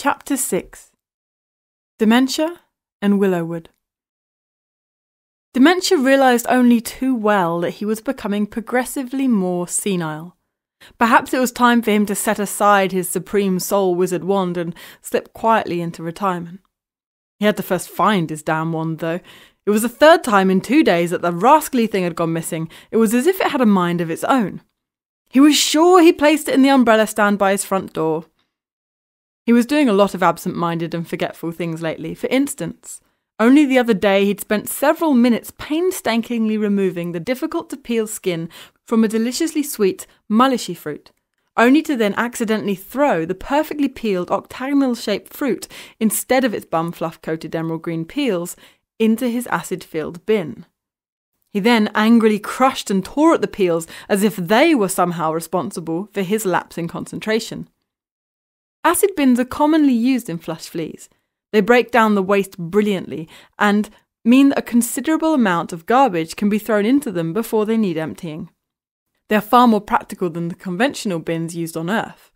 Chapter 6. Dementia and Willowwood. Dementia realised only too well that he was becoming progressively more senile. Perhaps it was time for him to set aside his supreme soul wizard wand and slip quietly into retirement. He had to first find his damn wand, though. It was the third time in 2 days that the rascally thing had gone missing. It was as if it had a mind of its own. He was sure he placed it in the umbrella stand by his front door. He was doing a lot of absent-minded and forgetful things lately. For instance, only the other day he'd spent several minutes painstakingly removing the difficult-to-peel skin from a deliciously sweet, mulishy fruit, only to then accidentally throw the perfectly peeled octagonal-shaped fruit, instead of its bum-fluff-coated emerald green peels, into his acid-filled bin. He then angrily crushed and tore at the peels as if they were somehow responsible for his lapse in concentration. Acid bins are commonly used in flush fleas. They break down the waste brilliantly and mean that a considerable amount of garbage can be thrown into them before they need emptying. They are far more practical than the conventional bins used on Earth.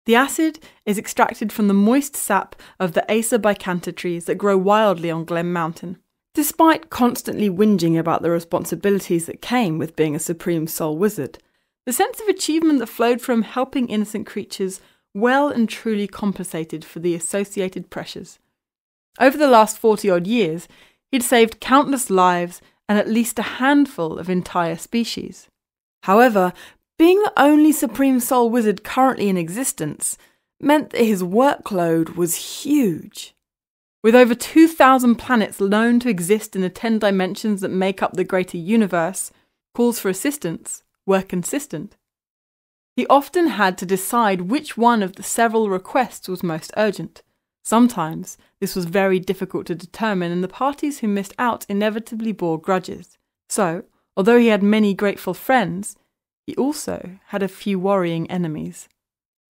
The acid is extracted from the moist sap of the Acer bicanter trees that grow wildly on Glen Mountain. Despite constantly whinging about the responsibilities that came with being a supreme soul wizard, the sense of achievement that flowed from helping innocent creatures well and truly compensated for the associated pressures. Over the last 40-odd years, he'd saved countless lives and at least a handful of entire species. However, being the only Supreme Soul Wizard currently in existence meant that his workload was huge. With over 2,000 planets known to exist in the 10 dimensions that make up the greater universe, calls for assistance were consistent. He often had to decide which one of the several requests was most urgent. Sometimes this was very difficult to determine, and the parties who missed out inevitably bore grudges. So, although he had many grateful friends, he also had a few worrying enemies.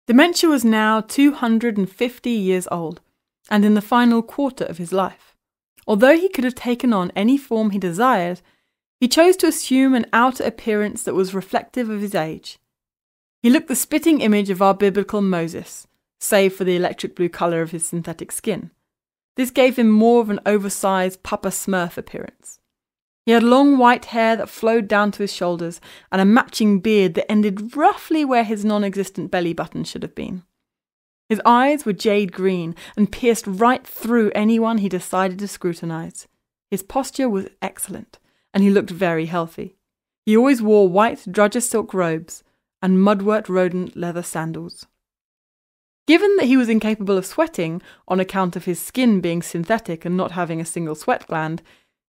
Dementia was now 250 years old, and in the final quarter of his life. Although he could have taken on any form he desired, he chose to assume an outer appearance that was reflective of his age. He looked the spitting image of our biblical Moses, save for the electric blue colour of his synthetic skin. This gave him more of an oversized Papa Smurf appearance. He had long white hair that flowed down to his shoulders and a matching beard that ended roughly where his non-existent belly button should have been. His eyes were jade green and pierced right through anyone he decided to scrutinize. His posture was excellent, and he looked very healthy. He always wore white drudger silk robes and mudwort rodent leather sandals. Given that he was incapable of sweating on account of his skin being synthetic and not having a single sweat gland,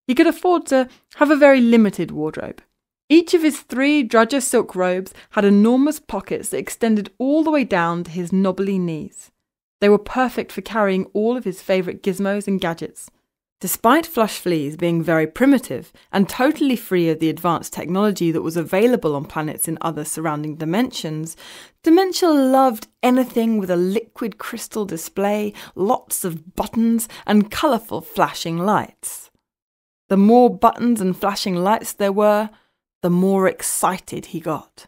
he could afford to have a very limited wardrobe. Each of his 3 drudger silk robes had enormous pockets that extended all the way down to his knobbly knees. They were perfect for carrying all of his favourite gizmos and gadgets. Despite flush fleas being very primitive and totally free of the advanced technology that was available on planets in other surrounding dimensions, Dementia loved anything with a liquid crystal display, lots of buttons, and colourful flashing lights. The more buttons and flashing lights there were, the more excited he got.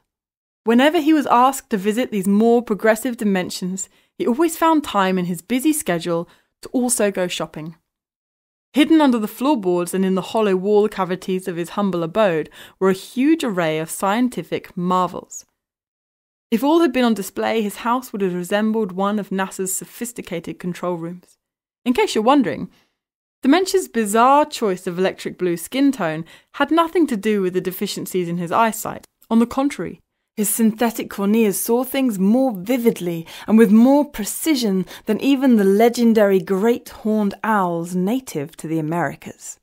Whenever he was asked to visit these more progressive dimensions, he always found time in his busy schedule to also go shopping. Hidden under the floorboards and in the hollow wall cavities of his humble abode were a huge array of scientific marvels. If all had been on display, his house would have resembled one of NASA's sophisticated control rooms. In case you're wondering, Dementia's bizarre choice of electric blue skin tone had nothing to do with the deficiencies in his eyesight. On the contrary, his synthetic corneas saw things more vividly and with more precision than even the legendary great horned owls native to the Americas.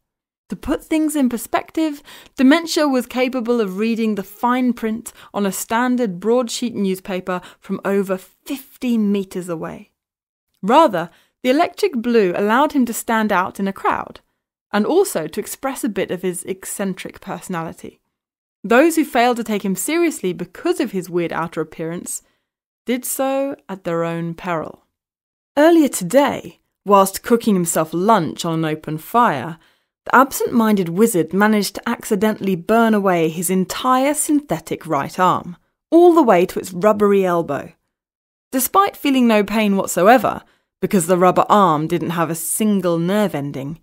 To put things in perspective, Dementia was capable of reading the fine print on a standard broadsheet newspaper from over 50 meters away. Rather, the electric blue allowed him to stand out in a crowd, and also to express a bit of his eccentric personality. Those who failed to take him seriously because of his weird outer appearance did so at their own peril. Earlier today, whilst cooking himself lunch on an open fire, the absent-minded wizard managed to accidentally burn away his entire synthetic right arm, all the way to its rubbery elbow. Despite feeling no pain whatsoever, Because the rubber arm didn't have a single nerve ending,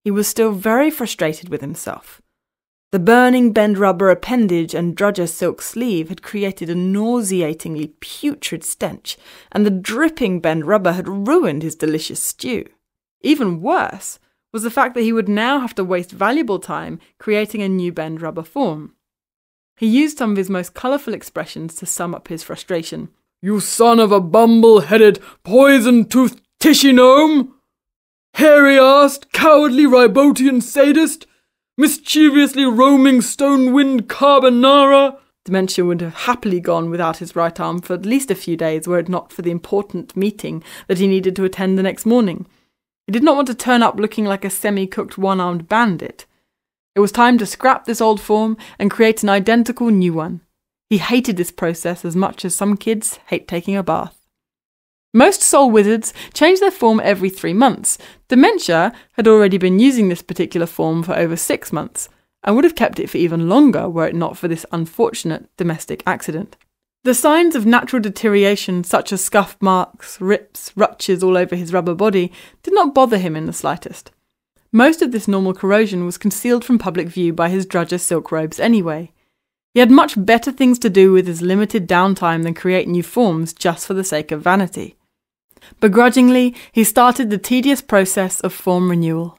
he was still very frustrated with himself. The burning bend rubber appendage and drudger silk sleeve had created a nauseatingly putrid stench, and the dripping bend rubber had ruined his delicious stew. Even worse was the fact that he would now have to waste valuable time creating a new bend rubber form. He used some of his most colourful expressions to sum up his frustration. "You son of a bumble-headed, poison-toothed tishy gnome! Hairy-assed, cowardly Ribotian sadist! Mischievously roaming stone-wind carbonara!" Dementia would have happily gone without his right arm for at least a few days were it not for the important meeting that he needed to attend the next morning. He did not want to turn up looking like a semi-cooked one-armed bandit. It was time to scrap this old form and create an identical new one. He hated this process as much as some kids hate taking a bath. Most soul wizards change their form every 3 months. Dementia had already been using this particular form for over 6 months, and would have kept it for even longer were it not for this unfortunate domestic accident. The signs of natural deterioration, such as scuff marks, rips, ruptures all over his rubber body, did not bother him in the slightest. Most of this normal corrosion was concealed from public view by his drudger silk robes anyway. He had much better things to do with his limited downtime than create new forms just for the sake of vanity. Begrudgingly, he started the tedious process of form renewal.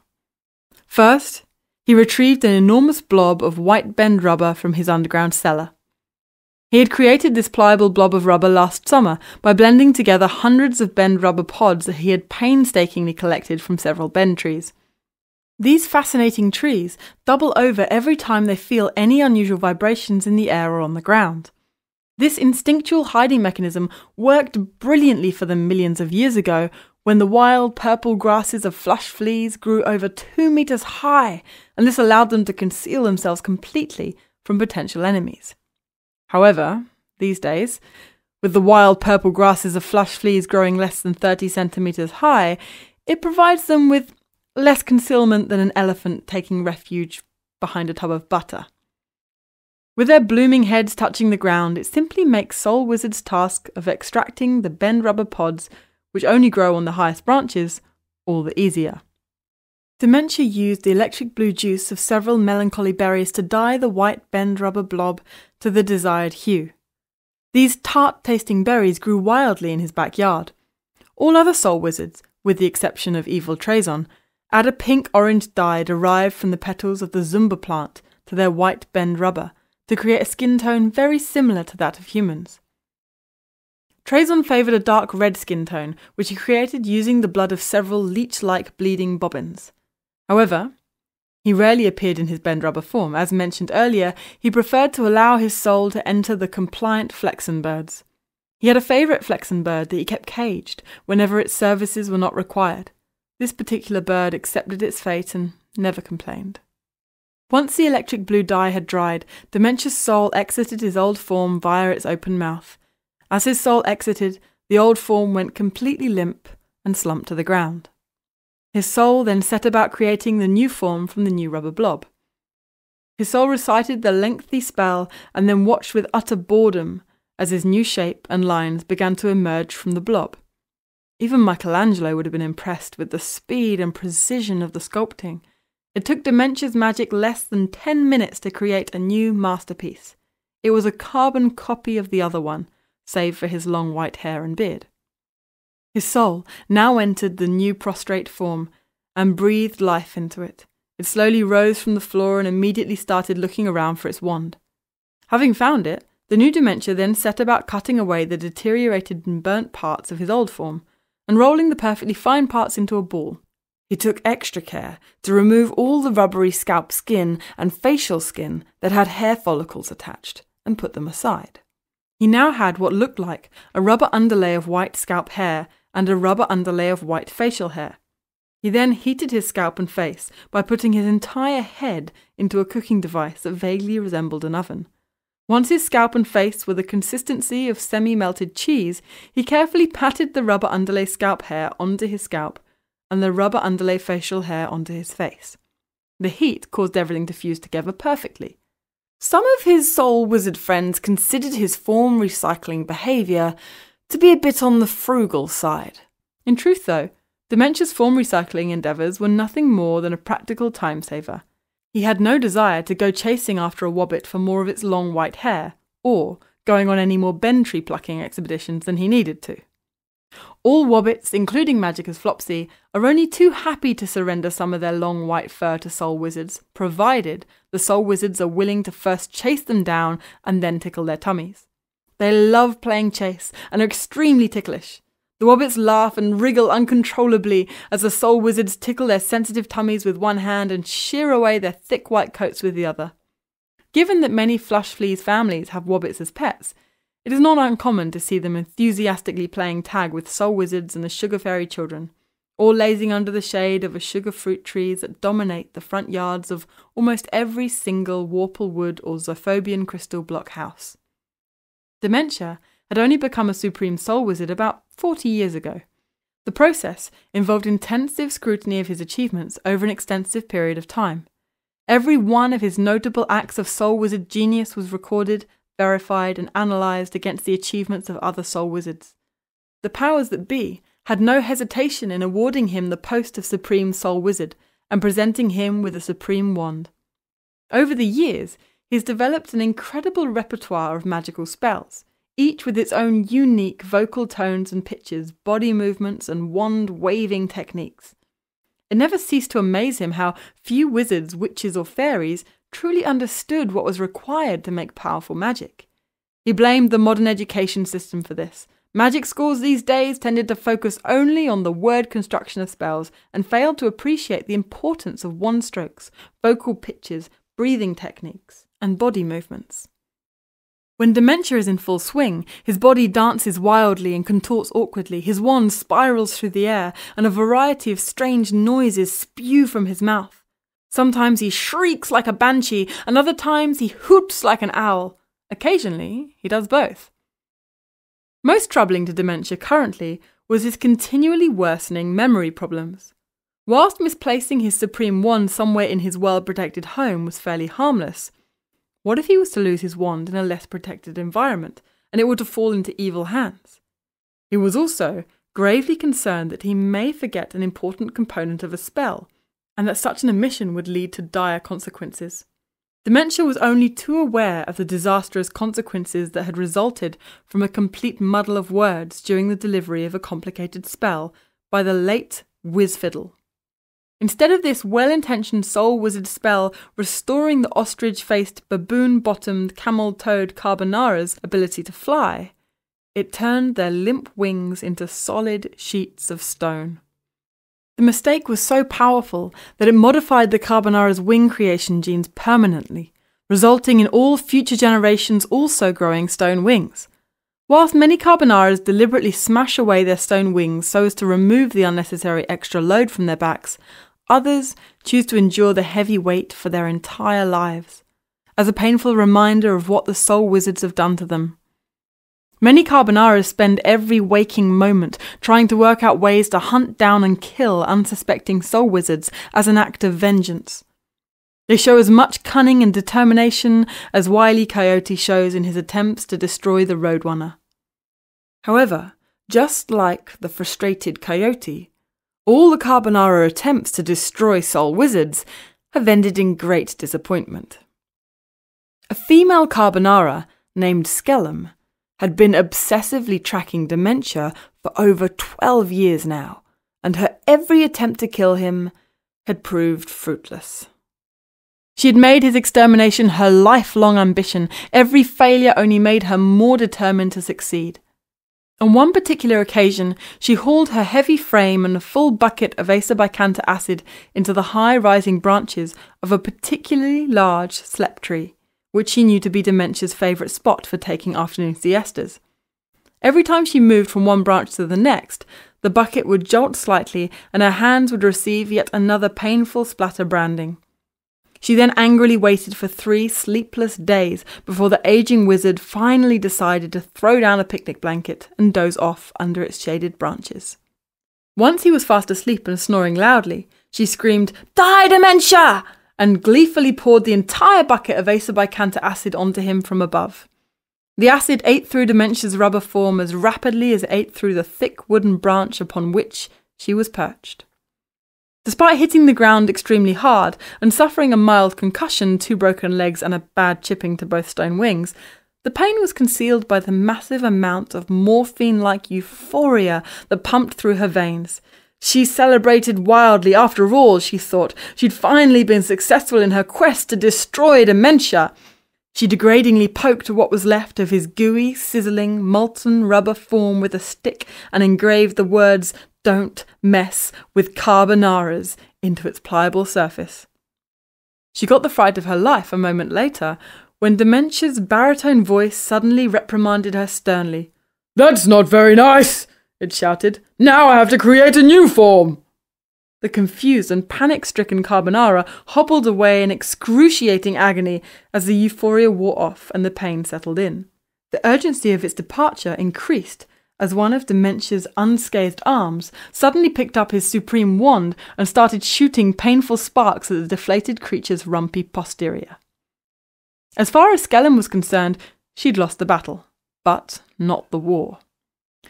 First, he retrieved an enormous blob of white bend rubber from his underground cellar. He had created this pliable blob of rubber last summer by blending together hundreds of bend rubber pods that he had painstakingly collected from several bend trees. These fascinating trees double over every time they feel any unusual vibrations in the air or on the ground. This instinctual hiding mechanism worked brilliantly for them millions of years ago when the wild purple grasses of flush fleas grew over 2 meters high, and this allowed them to conceal themselves completely from potential enemies. However, these days, with the wild purple grasses of flush fleas growing less than 30 centimeters high, it provides them with less concealment than an elephant taking refuge behind a tub of butter. With their blooming heads touching the ground, it simply makes Soul Wizard's task of extracting the bend rubber pods, which only grow on the highest branches, all the easier. Dementia used the electric blue juice of several melancholy berries to dye the white bend rubber blob to the desired hue. These tart-tasting berries grew wildly in his backyard. All other Soul Wizards, with the exception of Evil Trazon, add a pink-orange dye derived from the petals of the Zumba plant to their white bend rubber, to create a skin tone very similar to that of humans. Trazon favoured a dark red skin tone, which he created using the blood of several leech-like bleeding bobbins. However, he rarely appeared in his bend rubber form. As mentioned earlier, he preferred to allow his soul to enter the compliant Flexen birds. He had a favourite Flexen bird that he kept caged whenever its services were not required. This particular bird accepted its fate and never complained. Once the electric blue dye had dried, Dementia's soul exited his old form via its open mouth. As his soul exited, the old form went completely limp and slumped to the ground. His soul then set about creating the new form from the new rubber blob. His soul recited the lengthy spell and then watched with utter boredom as his new shape and lines began to emerge from the blob. Even Michelangelo would have been impressed with the speed and precision of the sculpting. It took Dementia's magic less than 10 minutes to create a new masterpiece. It was a carbon copy of the other one, save for his long white hair and beard. His soul now entered the new prostrate form and breathed life into it. It slowly rose from the floor and immediately started looking around for its wand. Having found it, the new Dementia then set about cutting away the deteriorated and burnt parts of his old form and rolling the perfectly fine parts into a ball. He took extra care to remove all the rubbery scalp skin and facial skin that had hair follicles attached and put them aside. He now had what looked like a rubber underlay of white scalp hair and a rubber underlay of white facial hair. He then heated his scalp and face by putting his entire head into a cooking device that vaguely resembled an oven. Once his scalp and face were the consistency of semi-melted cheese, he carefully patted the rubber underlay scalp hair onto his scalp and the rubber underlay facial hair onto his face. The heat caused everything to fuse together perfectly. Some of his soul wizard friends considered his form recycling behaviour to be a bit on the frugal side. In truth, though, Dementia's form recycling endeavours were nothing more than a practical time saver. He had no desire to go chasing after a wobbit for more of its long white hair, or going on any more bend tree plucking expeditions than he needed to. All wobbits, including Magicus Flopsy, are only too happy to surrender some of their long white fur to soul wizards, provided the soul wizards are willing to first chase them down and then tickle their tummies. They love playing chase and are extremely ticklish. The wobbits laugh and wriggle uncontrollably as the soul wizards tickle their sensitive tummies with one hand and shear away their thick white coats with the other. Given that many flush fleas families have wobbits as pets, it is not uncommon to see them enthusiastically playing tag with soul wizards and the sugar fairy children, or lazing under the shade of a sugar fruit trees that dominate the front yards of almost every single Warplewood or Zophobian crystal block house. Dementia had only become a supreme soul wizard about 40 years ago. The process involved intensive scrutiny of his achievements over an extensive period of time. Every one of his notable acts of soul wizard genius was recorded, verified, and analysed against the achievements of other soul wizards. The powers that be had no hesitation in awarding him the post of Supreme Soul Wizard and presenting him with a supreme wand. Over the years, he's developed an incredible repertoire of magical spells, each with its own unique vocal tones and pitches, body movements, and wand-waving techniques. It never ceased to amaze him how few wizards, witches, or fairies truly understood what was required to make powerful magic. He blamed the modern education system for this. Magic schools these days tended to focus only on the word construction of spells and failed to appreciate the importance of wand strokes, vocal pitches, breathing techniques, and body movements. When dementia is in full swing, his body dances wildly and contorts awkwardly, his wand spirals through the air, and a variety of strange noises spew from his mouth. Sometimes he shrieks like a banshee, and other times he hoots like an owl. Occasionally, he does both. Most troubling to dementia currently was his continually worsening memory problems. Whilst misplacing his supreme wand somewhere in his well-protected home was fairly harmless, what if he was to lose his wand in a less protected environment, and it were to fall into evil hands? He was also gravely concerned that he may forget an important component of a spell, and that such an omission would lead to dire consequences. Dementia was only too aware of the disastrous consequences that had resulted from a complete muddle of words during the delivery of a complicated spell by the late Whizfiddle. Instead of this well-intentioned soul wizard spell restoring the ostrich-faced, baboon-bottomed, camel-toed carbonara's ability to fly, it turned their limp wings into solid sheets of stone. The mistake was so powerful that it modified the carbonara's wing creation genes permanently, resulting in all future generations also growing stone wings. Whilst many carbonaras deliberately smash away their stone wings so as to remove the unnecessary extra load from their backs, others choose to endure the heavy weight for their entire lives, as a painful reminder of what the soul wizards have done to them. Many carbonaras spend every waking moment trying to work out ways to hunt down and kill unsuspecting soul wizards as an act of vengeance. They show as much cunning and determination as Wile E. Coyote shows in his attempts to destroy the Roadrunner. However, just like the frustrated coyote, all the carbonara attempts to destroy soul wizards have ended in great disappointment. A female carbonara named Skellum had been obsessively tracking dementia for over 12 years now, and her every attempt to kill him had proved fruitless. She had made his extermination her lifelong ambition. Every failure only made her more determined to succeed. On one particular occasion, she hauled her heavy frame and a full bucket of acer-bicanta acid into the high-rising branches of a particularly large slep tree, which she knew to be Dementia's favourite spot for taking afternoon siestas. Every time she moved from one branch to the next, the bucket would jolt slightly and her hands would receive yet another painful splatter branding. She then angrily waited for 3 sleepless days before the aging wizard finally decided to throw down a picnic blanket and doze off under its shaded branches. Once he was fast asleep and snoring loudly, she screamed, "Die, Dementia!" and gleefully poured the entire bucket of acer-bicanta acid onto him from above. The acid ate through Dementia's rubber form as rapidly as it ate through the thick wooden branch upon which she was perched. Despite hitting the ground extremely hard and suffering a mild concussion, 2 broken legs and a bad chipping to both stone wings, the pain was concealed by the massive amount of morphine-like euphoria that pumped through her veins. She celebrated wildly. After all, she thought, she'd finally been successful in her quest to destroy dementia. She degradingly poked what was left of his gooey, sizzling, molten rubber form with a stick and engraved the words, "Don't mess with carbonaras," into its pliable surface. She got the fright of her life a moment later when Dementia's baritone voice suddenly reprimanded her sternly. "That's not very nice," it shouted. "Now I have to create a new form." The confused and panic-stricken carbonara hobbled away in excruciating agony as the euphoria wore off and the pain settled in. The urgency of its departure increased as one of Dementia's unscathed arms suddenly picked up his supreme wand and started shooting painful sparks at the deflated creature's rumpy posterior. As far as Skellum was concerned, she'd lost the battle, but not the war.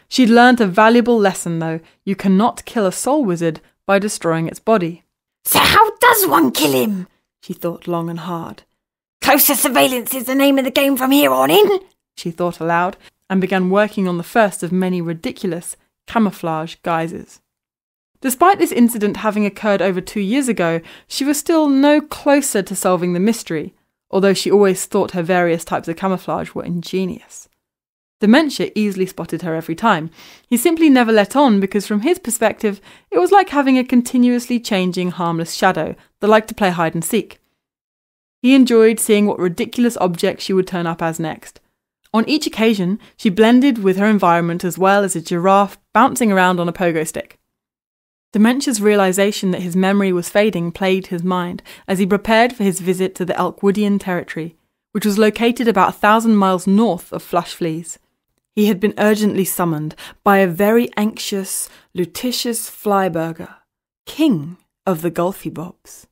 She'd learned a valuable lesson, though. You cannot kill a soul wizard by destroying its body. "So how does one kill him?" she thought long and hard. "Closer surveillance is the name of the game from here on in," she thought aloud, and began working on the first of many ridiculous camouflage guises. Despite this incident having occurred over 2 years ago, she was still no closer to solving the mystery, although she always thought her various types of camouflage were ingenious. Dementia easily spotted her every time. He simply never let on because from his perspective, it was like having a continuously changing harmless shadow that liked to play hide and seek. He enjoyed seeing what ridiculous object she would turn up as next. On each occasion, she blended with her environment as well as a giraffe bouncing around on a pogo stick. Dementia's realization that his memory was fading plagued his mind as he prepared for his visit to the Elkwoodian territory, which was located about 1,000 miles north of Flush Fleas. He had been urgently summoned by a very anxious Lutitius Flyburger, king of the Golfybobs.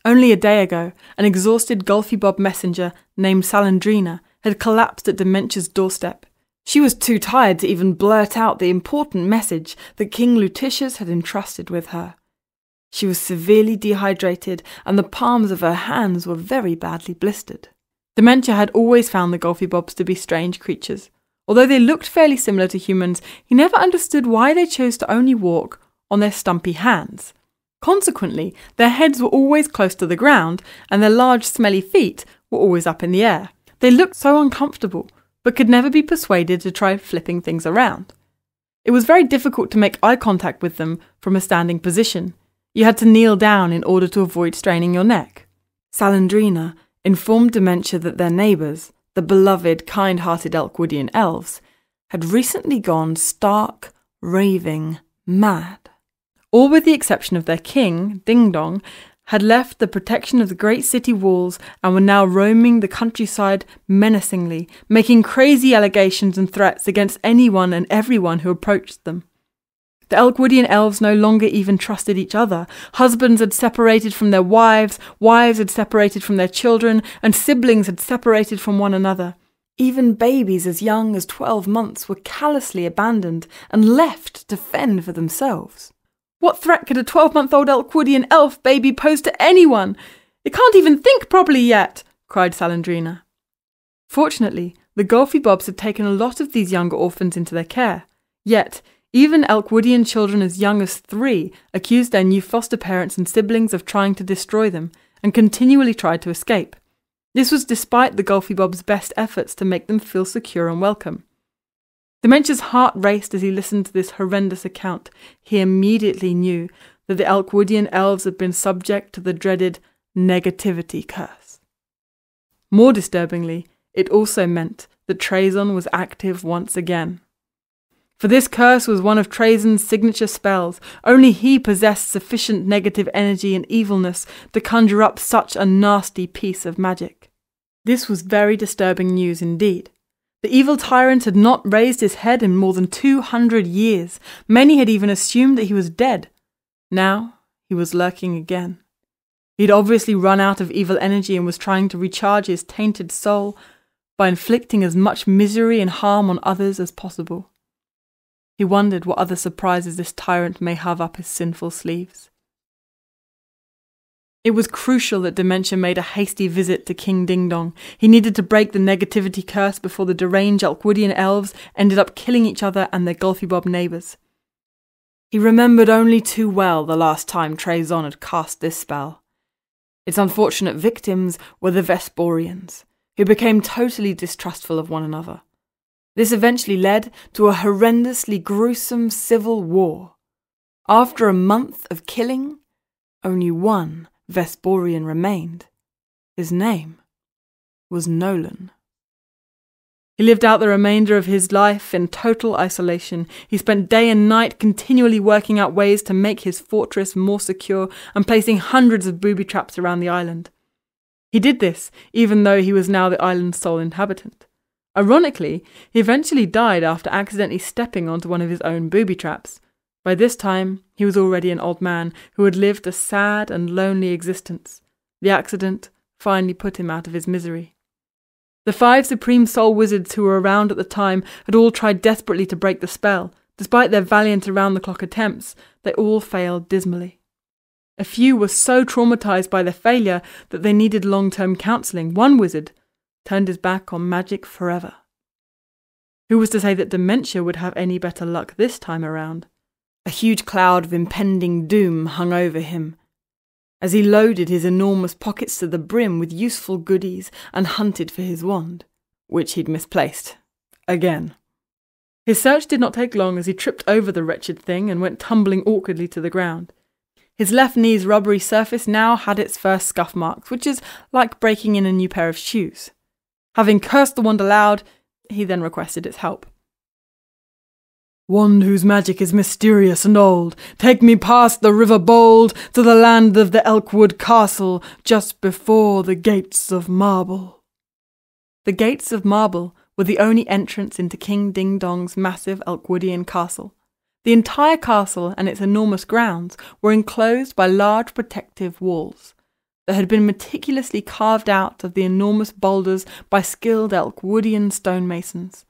Only a day ago, an exhausted Golfybob messenger named Salandrina had collapsed at Dementia's doorstep. She was too tired to even blurt out the important message that King Lutitius had entrusted with her. She was severely dehydrated, and the palms of her hands were very badly blistered. Dementia had always found the Golfybobs to be strange creatures. Although they looked fairly similar to humans, he never understood why they chose to only walk on their stumpy hands. Consequently, their heads were always close to the ground, and their large, smelly feet were always up in the air. They looked so uncomfortable, but could never be persuaded to try flipping things around. It was very difficult to make eye contact with them from a standing position. You had to kneel down in order to avoid straining your neck. Salandrina informed Dementia that their neighbours, the beloved, kind-hearted Elkwoodian elves, had recently gone stark, raving mad. All with the exception of their king, Ding Dong, had left the protection of the great city walls and were now roaming the countryside menacingly, making crazy allegations and threats against anyone and everyone who approached them. The Elkwoodian elves no longer even trusted each other. Husbands had separated from their wives, wives had separated from their children, and siblings had separated from one another. Even babies as young as 12 months were callously abandoned and left to fend for themselves. What threat could a 12-month-old Elkwoodian elf baby pose to anyone? It can't even think properly yet, cried Salandrina. Fortunately, the Golfybobs had taken a lot of these younger orphans into their care. Yet, even Elkwoodian children as young as 3 accused their new foster parents and siblings of trying to destroy them, and continually tried to escape. This was despite the Golfybobs' best efforts to make them feel secure and welcome. Dementia's heart raced as he listened to this horrendous account. He immediately knew that the Elkwoodian elves had been subject to the dreaded negativity curse. More disturbingly, it also meant that Trazon was active once again. For this curse was one of Trazon's signature spells. Only he possessed sufficient negative energy and evilness to conjure up such a nasty piece of magic. This was very disturbing news indeed. The evil tyrant had not raised his head in more than 200 years. Many had even assumed that he was dead. Now he was lurking again. He'd obviously run out of evil energy and was trying to recharge his tainted soul, by inflicting as much misery and harm on others as possible. He wondered what other surprises this tyrant may have up his sinful sleeves. It was crucial that Dementia made a hasty visit to King Ding Dong. He needed to break the negativity curse before the deranged Elkwoodian elves ended up killing each other and their Gulfybob neighbours. He remembered only too well the last time Trezon had cast this spell. Its unfortunate victims were the Vesporians, who became totally distrustful of one another. This eventually led to a horrendously gruesome civil war. After a month of killing, only one Vesporian remained. His name was Nolan. He lived out the remainder of his life in total isolation. He spent day and night continually working out ways to make his fortress more secure and placing hundreds of booby traps around the island. He did this even though he was now the island's sole inhabitant. Ironically, he eventually died after accidentally stepping onto one of his own booby traps. By this time, he was already an old man who had lived a sad and lonely existence. The accident finally put him out of his misery. The 5 Supreme Soul Wizards who were around at the time had all tried desperately to break the spell. Despite their valiant around-the-clock attempts, they all failed dismally. A few were so traumatized by their failure that they needed long-term counseling. One wizard turned his back on magic forever. Who was to say that Dementia would have any better luck this time around? A huge cloud of impending doom hung over him, as he loaded his enormous pockets to the brim with useful goodies and hunted for his wand, which he'd misplaced. Again. His search did not take long as he tripped over the wretched thing and went tumbling awkwardly to the ground. His left knee's rubbery surface now had its first scuff marks, which is like breaking in a new pair of shoes. Having cursed the wand aloud, he then requested its help. "Wand whose magic is mysterious and old, take me past the river bold to the land of the Elkwood Castle, just before the Gates of Marble." The Gates of Marble were the only entrance into King Ding Dong's massive Elkwoodian castle. The entire castle and its enormous grounds were enclosed by large protective walls that had been meticulously carved out of the enormous boulders by skilled Elkwoodian stonemasons.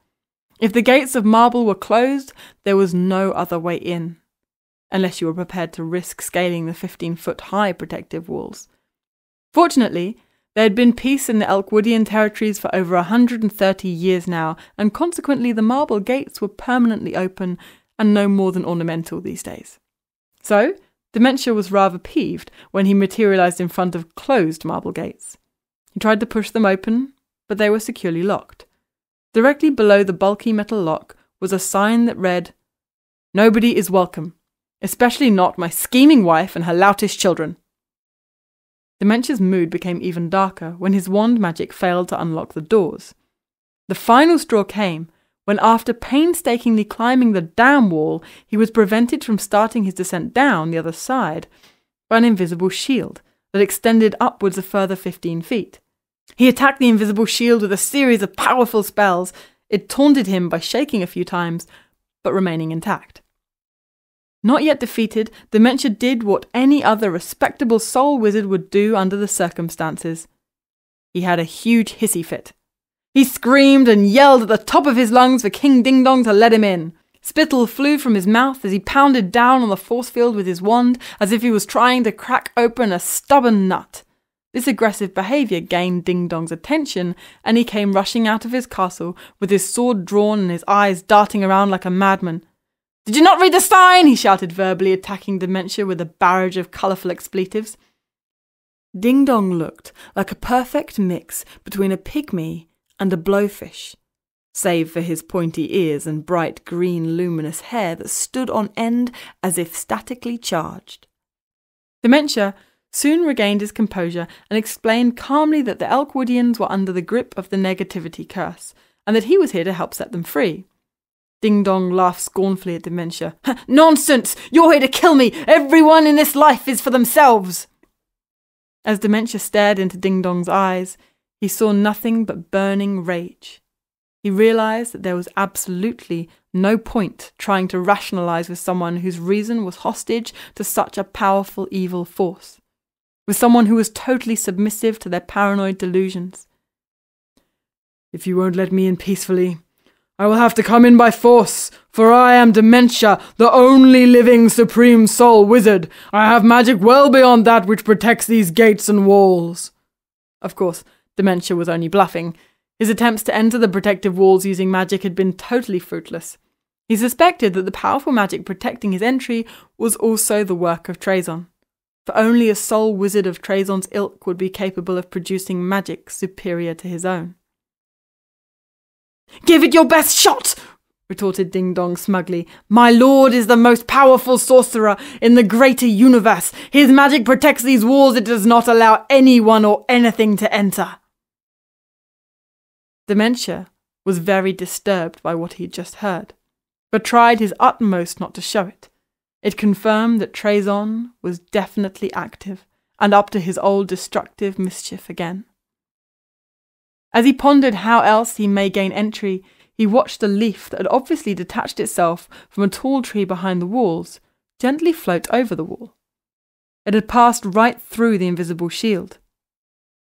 If the Gates of Marble were closed, there was no other way in, unless you were prepared to risk scaling the 15-foot-high protective walls. Fortunately, there had been peace in the Elkwoodian territories for over 130 years now, and consequently the marble gates were permanently open and no more than ornamental these days. So, Dementia was rather peeved when he materialized in front of closed marble gates. He tried to push them open, but they were securely locked. Directly below the bulky metal lock was a sign that read, "Nobody is welcome, especially not my scheming wife and her loutish children." Dementia's mood became even darker when his wand magic failed to unlock the doors. The final straw came when, after painstakingly climbing the dam wall, he was prevented from starting his descent down the other side by an invisible shield that extended upwards a further 15 feet. He attacked the invisible shield with a series of powerful spells. It taunted him by shaking a few times, but remaining intact. Not yet defeated, Dementia did what any other respectable soul wizard would do under the circumstances. He had a huge hissy fit. He screamed and yelled at the top of his lungs for King Ding Dong to let him in. Spittle flew from his mouth as he pounded down on the force field with his wand as if he was trying to crack open a stubborn nut. This aggressive behaviour gained Ding Dong's attention, and he came rushing out of his castle with his sword drawn and his eyes darting around like a madman. "Did you not read the sign?" he shouted verbally, attacking Dementia with a barrage of colourful expletives. Ding Dong looked like a perfect mix between a pygmy and a blowfish, save for his pointy ears and bright green luminous hair that stood on end as if statically charged. Dementia soon regained his composure and explained calmly that the Elkwoodians were under the grip of the negativity curse, and that he was here to help set them free. Ding Dong laughed scornfully at Dementia. "Nonsense! You're here to kill me! Everyone in this life is for themselves!" As Dementia stared into Ding Dong's eyes, he saw nothing but burning rage. He realized that there was absolutely no point trying to rationalize with someone whose reason was hostage to such a powerful evil force, with someone who was totally submissive to their paranoid delusions. If you won't let me in peacefully, I will have to come in by force, for I am Dementia, the only living Supreme Soul Wizard. I have magic well beyond that which protects these gates and walls." Of course, Dementia was only bluffing. His attempts to enter the protective walls using magic had been totally fruitless. He suspected that the powerful magic protecting his entry was also the work of Trazon, for only a soul wizard of Trazon's ilk would be capable of producing magic superior to his own. "Give it your best shot!" retorted Ding Dong smugly. "My lord is the most powerful sorcerer in the greater universe. His magic protects these walls. It does not allow anyone or anything to enter." Dementia was very disturbed by what he had just heard, but tried his utmost not to show it. It confirmed that Trazon was definitely active and up to his old destructive mischief again. As he pondered how else he may gain entry, he watched a leaf that had obviously detached itself from a tall tree behind the walls gently float over the wall. It had passed right through the invisible shield.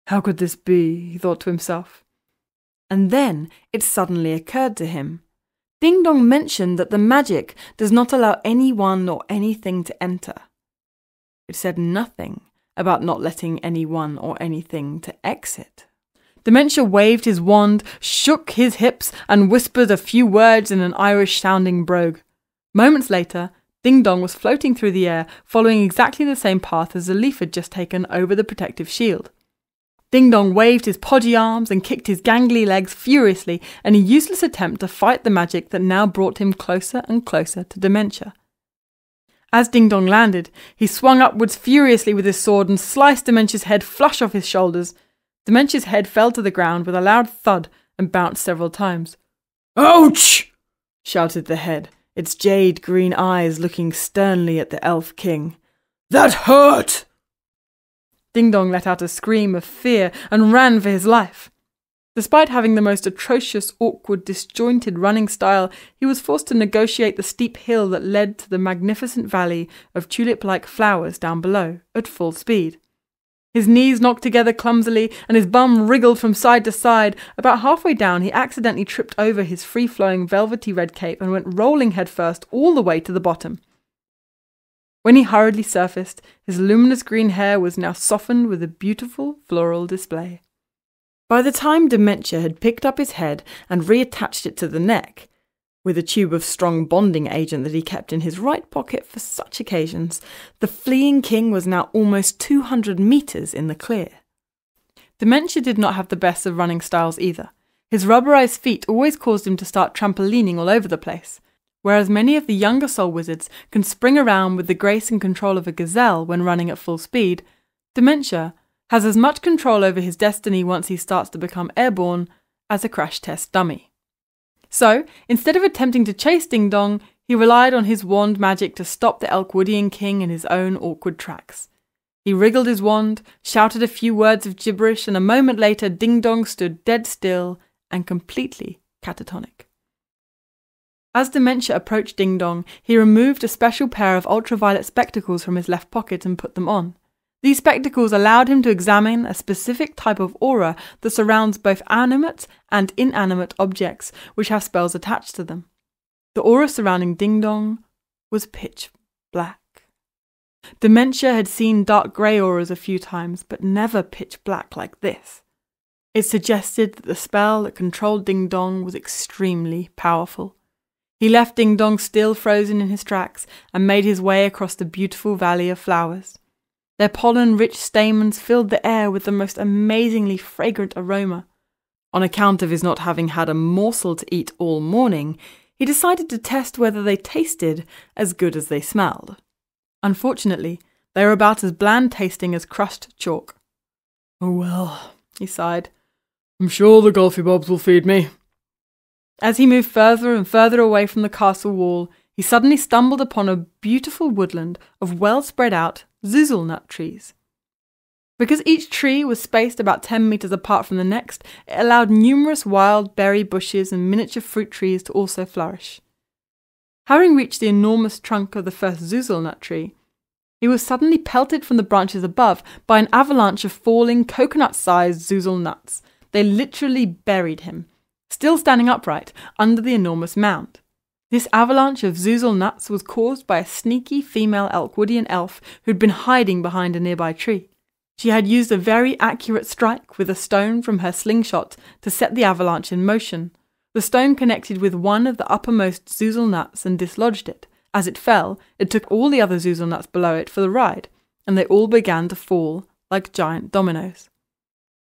How could this be, he thought to himself. And then it suddenly occurred to him. Ding Dong mentioned that the magic does not allow anyone or anything to enter. It said nothing about not letting anyone or anything to exit. Dementia waved his wand, shook his hips, and whispered a few words in an Irish-sounding brogue. Moments later, Ding Dong was floating through the air, following exactly the same path as the leaf had just taken over the protective shield. Ding Dong waved his podgy arms and kicked his gangly legs furiously in a useless attempt to fight the magic that now brought him closer and closer to Dementia. As Ding Dong landed, he swung upwards furiously with his sword and sliced Dementia's head flush off his shoulders. Dementia's head fell to the ground with a loud thud and bounced several times. "Ouch!" shouted the head, its jade-green eyes looking sternly at the Elf King. "That hurt!" Ding Dong let out a scream of fear and ran for his life. Despite having the most atrocious, awkward, disjointed running style, he was forced to negotiate the steep hill that led to the magnificent valley of tulip-like flowers down below at full speed. His knees knocked together clumsily and his bum wriggled from side to side. About halfway down, he accidentally tripped over his free-flowing velvety red cape and went rolling headfirst all the way to the bottom. When he hurriedly surfaced, his luminous green hair was now softened with a beautiful floral display. By the time Dementia had picked up his head and reattached it to the neck, with a tube of strong bonding agent that he kept in his right pocket for such occasions, the fleeing king was now almost 200 meters in the clear. Dementia did not have the best of running styles either. His rubberized feet always caused him to start trampolining all over the place. Whereas many of the younger soul wizards can spring around with the grace and control of a gazelle when running at full speed, Dementia has as much control over his destiny once he starts to become airborne as a crash test dummy. So, instead of attempting to chase Ding Dong, he relied on his wand magic to stop the Elkwoodian king in his own awkward tracks. He wriggled his wand, shouted a few words of gibberish, and a moment later Ding Dong stood dead still and completely catatonic. As Dementia approached Ding Dong, he removed a special pair of ultraviolet spectacles from his left pocket and put them on. These spectacles allowed him to examine a specific type of aura that surrounds both animate and inanimate objects which have spells attached to them. The aura surrounding Ding Dong was pitch black. Dementia had seen dark grey auras a few times, but never pitch black like this. It suggested that the spell that controlled Ding Dong was extremely powerful. He left Ding Dong still frozen in his tracks and made his way across the beautiful valley of flowers. Their pollen-rich stamens filled the air with the most amazingly fragrant aroma. On account of his not having had a morsel to eat all morning, he decided to test whether they tasted as good as they smelled. Unfortunately, they were about as bland-tasting as crushed chalk. "Oh well," he sighed. "I'm sure the Golfy Bobs will feed me." As he moved further and further away from the castle wall, he suddenly stumbled upon a beautiful woodland of well-spread-out zuzelnut trees. Because each tree was spaced about 10 meters apart from the next, it allowed numerous wild berry bushes and miniature fruit trees to also flourish. Having reached the enormous trunk of the first zuzelnut tree, he was suddenly pelted from the branches above by an avalanche of falling coconut-sized zuzel nuts. They literally buried him. still standing upright under the enormous mound. This avalanche of Zuzel nuts was caused by a sneaky female Elkwoodian elf who'd been hiding behind a nearby tree. She had used a very accurate strike with a stone from her slingshot to set the avalanche in motion. The stone connected with one of the uppermost Zuzel nuts and dislodged it. As it fell, it took all the other Zuzel nuts below it for the ride, and they all began to fall like giant dominoes.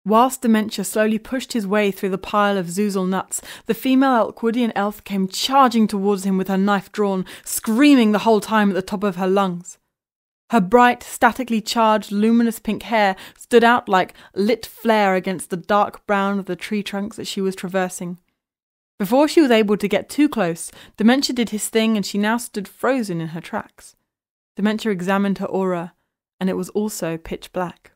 Whilst Dementia slowly pushed his way through the pile of Zuzel nuts, the female Elkwoodian elf came charging towards him with her knife drawn, screaming the whole time at the top of her lungs. Her bright, statically charged, luminous pink hair stood out like lit flare against the dark brown of the tree trunks that she was traversing. Before she was able to get too close, Dementia did his thing and she now stood frozen in her tracks. Dementia examined her aura, and it was also pitch black.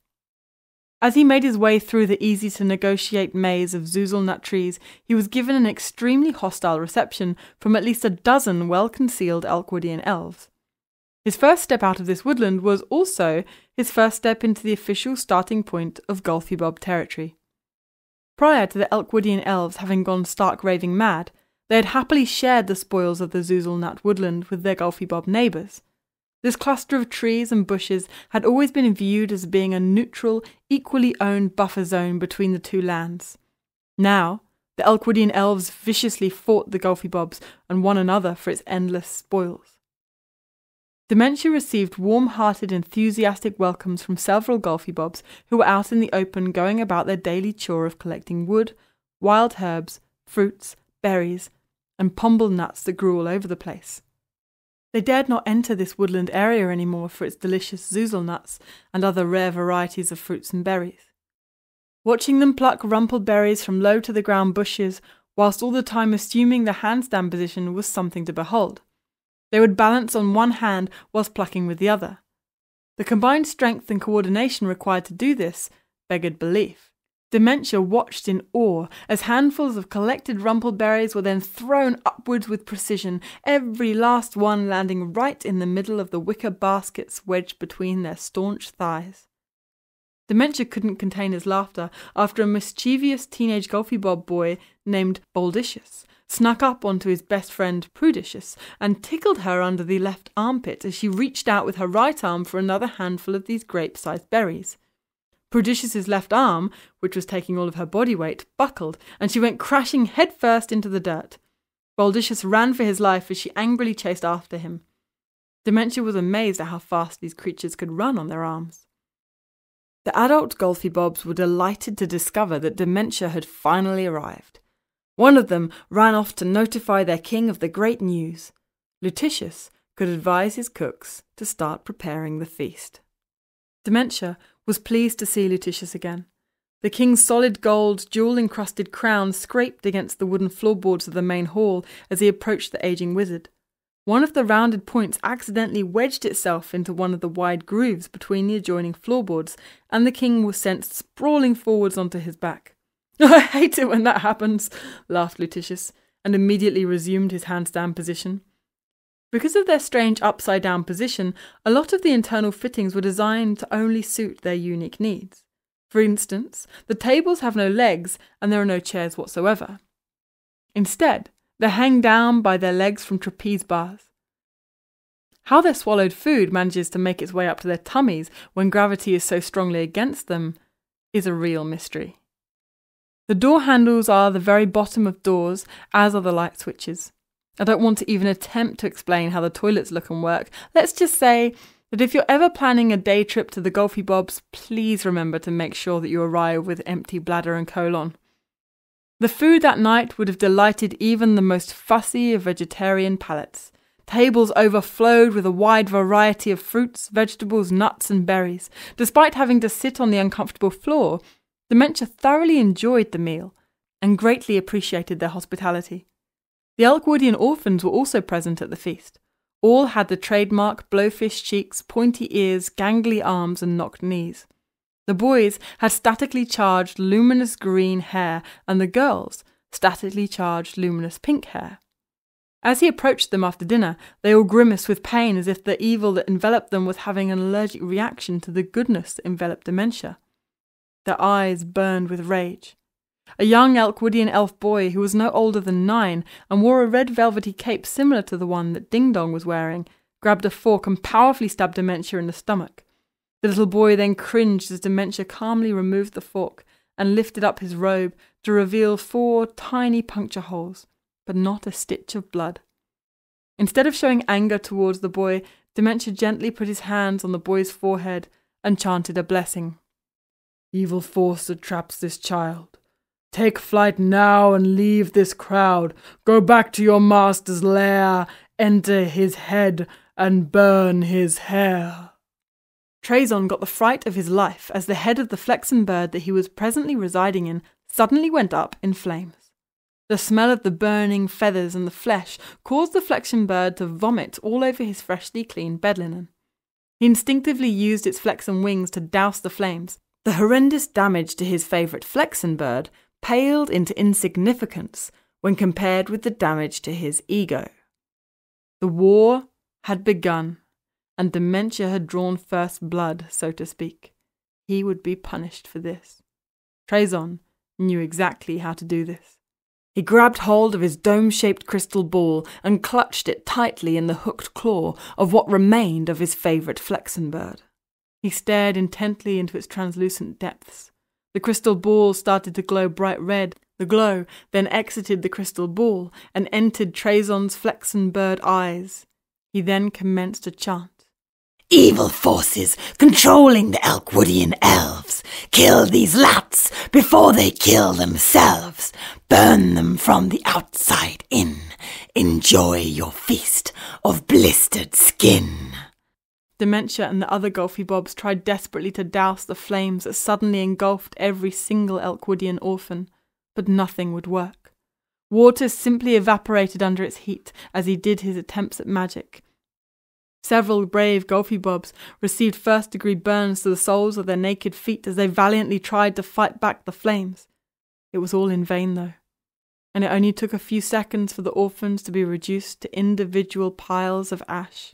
As he made his way through the easy-to-negotiate maze of Zuzel nut trees, he was given an extremely hostile reception from at least a dozen well-concealed Elkwoodian elves. His first step out of this woodland was also his first step into the official starting point of Gulfybob territory. Prior to the Elkwoodian elves having gone stark raving mad, they had happily shared the spoils of the Zuzel nut woodland with their Gulfybob neighbours. This cluster of trees and bushes had always been viewed as being a neutral, equally owned buffer zone between the two lands. Now, the Elkwoodian elves viciously fought the Gulfybobs and one another for its endless spoils. Dementia received warm-hearted, enthusiastic welcomes from several Gulfybobs who were out in the open going about their daily chore of collecting wood, wild herbs, fruits, berries, and pomble nuts that grew all over the place. They dared not enter this woodland area anymore for its delicious Zuzel nuts and other rare varieties of fruits and berries. Watching them pluck rumpled berries from low-to-the-ground bushes, whilst all the time assuming the handstand position, was something to behold. They would balance on one hand whilst plucking with the other. The combined strength and coordination required to do this beggared belief. Dementia watched in awe as handfuls of collected rumpled berries were then thrown upwards with precision, every last one landing right in the middle of the wicker baskets wedged between their staunch thighs. Dementia couldn't contain his laughter after a mischievous teenage Gulfybob boy named Boldicious snuck up onto his best friend Prudicious and tickled her under the left armpit as she reached out with her right arm for another handful of these grape-sized berries. Prudicious's left arm, which was taking all of her body weight, buckled, and she went crashing headfirst into the dirt. Boldicious ran for his life as she angrily chased after him. Dementia was amazed at how fast these creatures could run on their arms. The adult Gulfybobs were delighted to discover that Dementia had finally arrived. One of them ran off to notify their king of the great news. Lutitius could advise his cooks to start preparing the feast. Dementia was pleased to see Lutitius again. The king's solid gold, jewel-encrusted crown scraped against the wooden floorboards of the main hall as he approached the aging wizard. One of the rounded points accidentally wedged itself into one of the wide grooves between the adjoining floorboards, and the king was sent sprawling forwards onto his back. "I hate it when that happens," laughed Lutitius, and immediately resumed his handstand position. Because of their strange upside-down position, a lot of the internal fittings were designed to only suit their unique needs. For instance, the tables have no legs and there are no chairs whatsoever. Instead, they hang down by their legs from trapeze bars. How their swallowed food manages to make its way up to their tummies when gravity is so strongly against them is a real mystery. The door handles are the very bottom of doors, as are the light switches. I don't want to even attempt to explain how the toilets look and work. Let's just say that if you're ever planning a day trip to the Gulfybobs, please remember to make sure that you arrive with empty bladder and colon. The food that night would have delighted even the most fussy of vegetarian palates. Tables overflowed with a wide variety of fruits, vegetables, nuts and berries. Despite having to sit on the uncomfortable floor, Dementia thoroughly enjoyed the meal and greatly appreciated their hospitality. The Elkwoodian orphans were also present at the feast. All had the trademark blowfish cheeks, pointy ears, gangly arms and knocked knees. The boys had statically charged luminous green hair and the girls statically charged luminous pink hair. As he approached them after dinner, they all grimaced with pain as if the evil that enveloped them was having an allergic reaction to the goodness that enveloped Dementia. Their eyes burned with rage. A young Elkwoodian elf boy who was no older than 9 and wore a red velvety cape similar to the one that Ding Dong was wearing, grabbed a fork and powerfully stabbed Dementia in the stomach. The little boy then cringed as Dementia calmly removed the fork and lifted up his robe to reveal 4 tiny puncture holes, but not a stitch of blood. Instead of showing anger towards the boy, Dementia gently put his hands on the boy's forehead and chanted a blessing. "Evil force that traps this child. Take flight now and leave this crowd. Go back to your master's lair, enter his head and burn his hair." Trazon got the fright of his life as the head of the flaxen bird that he was presently residing in suddenly went up in flames. The smell of the burning feathers and the flesh caused the flaxen bird to vomit all over his freshly cleaned bed linen. He instinctively used its flaxen wings to douse the flames. The horrendous damage to his favourite flaxen bird paled into insignificance when compared with the damage to his ego. The war had begun, and Dementia had drawn first blood, so to speak. He would be punished for this. Trazon knew exactly how to do this. He grabbed hold of his dome-shaped crystal ball and clutched it tightly in the hooked claw of what remained of his favourite flaxen bird. He stared intently into its translucent depths. The crystal ball started to glow bright red. The glow then exited the crystal ball and entered Trazon's flaxen bird eyes. He then commenced to chant. "Evil forces controlling the Elkwoodian elves. Kill these lats before they kill themselves. Burn them from the outside in. Enjoy your feast of blistered skin." Dementia and the other Golfy-Bobs tried desperately to douse the flames that suddenly engulfed every single Elkwoodian orphan, but nothing would work. Water simply evaporated under its heat as he did his attempts at magic. Several brave Golfy-Bobs received first-degree burns to the soles of their naked feet as they valiantly tried to fight back the flames. It was all in vain, though, and it only took a few seconds for the orphans to be reduced to individual piles of ash.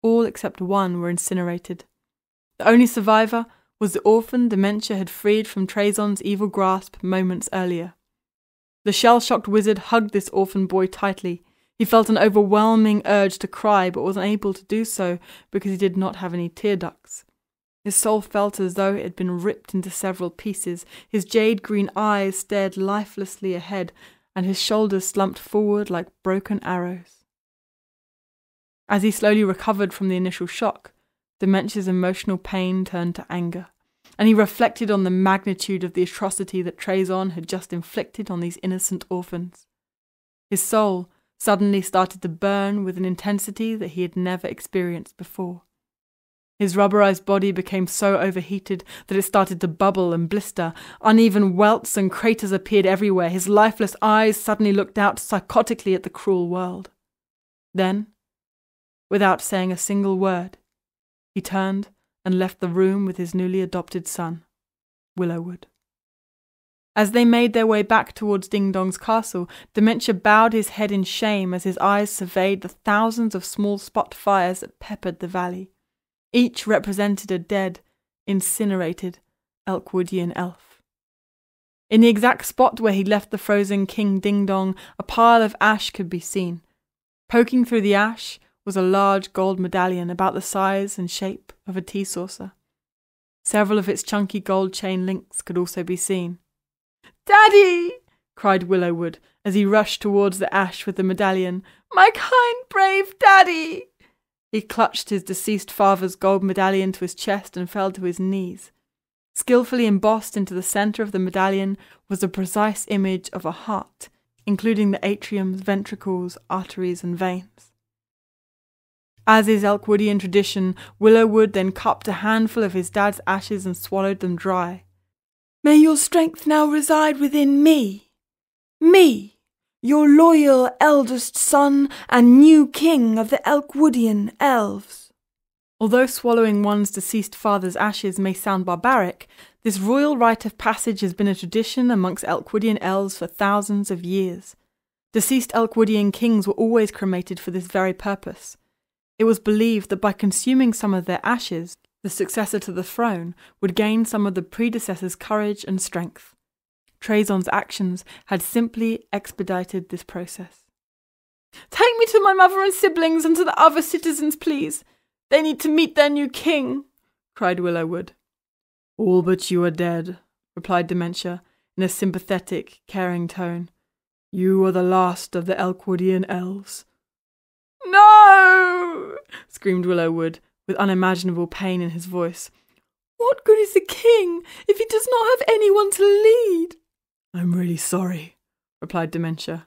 All except one were incinerated. The only survivor was the orphan Dementia had freed from Trazon's evil grasp moments earlier. The shell-shocked wizard hugged this orphan boy tightly. He felt an overwhelming urge to cry, but was unable to do so because he did not have any tear ducts. His soul felt as though it had been ripped into several pieces. His jade-green eyes stared lifelessly ahead, and his shoulders slumped forward like broken arrows. As he slowly recovered from the initial shock, Dementia's emotional pain turned to anger, and he reflected on the magnitude of the atrocity that Trazon had just inflicted on these innocent orphans. His soul suddenly started to burn with an intensity that he had never experienced before. His rubberized body became so overheated that it started to bubble and blister. Uneven welts and craters appeared everywhere. His lifeless eyes suddenly looked out psychotically at the cruel world. Then, without saying a single word, he turned and left the room with his newly adopted son, Willowwood. As they made their way back towards Ding Dong's castle, Dementia bowed his head in shame as his eyes surveyed the thousands of small spot fires that peppered the valley. Each represented a dead, incinerated Elkwoodian elf. In the exact spot where he left the frozen King Ding Dong, a pile of ash could be seen. Poking through the ash was a large gold medallion about the size and shape of a tea saucer. Several of its chunky gold chain links could also be seen. "Daddy!" cried Willowwood as he rushed towards the ash with the medallion. "My kind, brave Daddy!" He clutched his deceased father's gold medallion to his chest and fell to his knees. Skillfully embossed into the centre of the medallion was a precise image of a heart, including the atriums, ventricles, arteries and veins. As is Elkwoodian tradition, Willowwood then cupped a handful of his dad's ashes and swallowed them dry. "May your strength now reside within me, your loyal eldest son and new king of the Elkwoodian elves." Although swallowing one's deceased father's ashes may sound barbaric, this royal rite of passage has been a tradition amongst Elkwoodian elves for thousands of years. Deceased Elkwoodian kings were always cremated for this very purpose. It was believed that by consuming some of their ashes, the successor to the throne would gain some of the predecessor's courage and strength. Trazon's actions had simply expedited this process. "Take me to my mother and siblings and to the other citizens, please. They need to meet their new king," cried Willowwood. "All but you are dead," replied Dementia in a sympathetic, caring tone. "You are the last of the Elkwoodian elves." "No!" screamed Willowwood, with unimaginable pain in his voice. "What good is the king if he does not have anyone to lead?" "I'm really sorry," replied Dementia.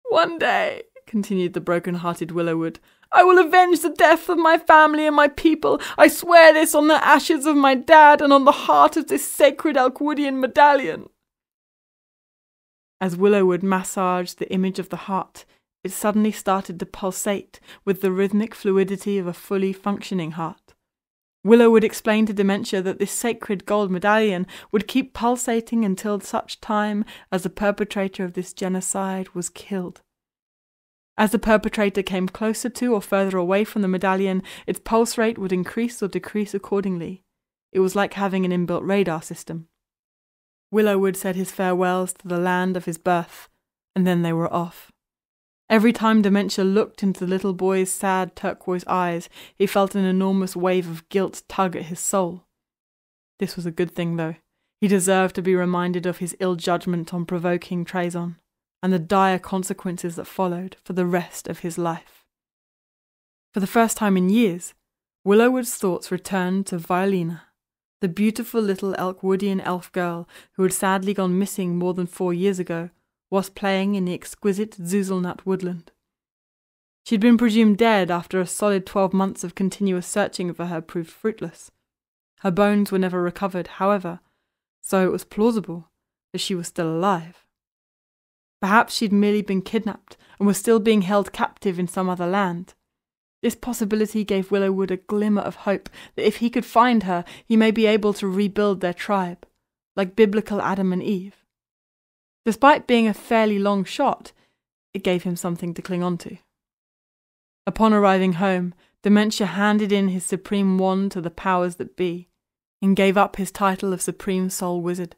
"One day," continued the broken-hearted Willowwood, "I will avenge the death of my family and my people. I swear this on the ashes of my dad and on the heart of this sacred Elkwoodian medallion." As Willowwood massaged the image of the heart, it suddenly started to pulsate with the rhythmic fluidity of a fully functioning heart. Willowwood explained to Dementia that this sacred gold medallion would keep pulsating until such time as the perpetrator of this genocide was killed. As the perpetrator came closer to or further away from the medallion, its pulse rate would increase or decrease accordingly. It was like having an inbuilt radar system. Willowwood said his farewells to the land of his birth, and then they were off. Every time Dementia looked into the little boy's sad turquoise eyes, he felt an enormous wave of guilt tug at his soul. This was a good thing, though. He deserved to be reminded of his ill judgment on provoking Trazon, and the dire consequences that followed for the rest of his life. For the first time in years, Willowwood's thoughts returned to Violina, the beautiful little Elkwoodian elf girl who had sadly gone missing more than 4 years ago, whilst playing in the exquisite Zuzelnut woodland. She had been presumed dead after a solid 12 months of continuous searching for her proved fruitless. Her bones were never recovered, however, so it was plausible that she was still alive. Perhaps she'd merely been kidnapped and was still being held captive in some other land. This possibility gave Willowwood a glimmer of hope that if he could find her, he may be able to rebuild their tribe, like biblical Adam and Eve. Despite being a fairly long shot, it gave him something to cling on to. Upon arriving home, Dementia handed in his supreme wand to the powers that be, and gave up his title of Supreme Soul Wizard.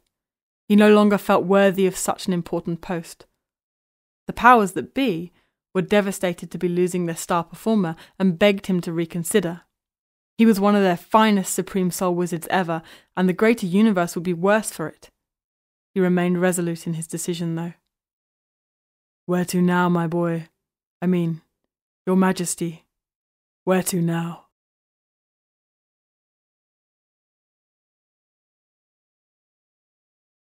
He no longer felt worthy of such an important post. The powers that be were devastated to be losing their star performer and begged him to reconsider. He was one of their finest Supreme Soul Wizards ever, and the greater universe would be worse for it. He remained resolute in his decision, though. "Where to now, my boy? I mean, your Majesty, where to now?"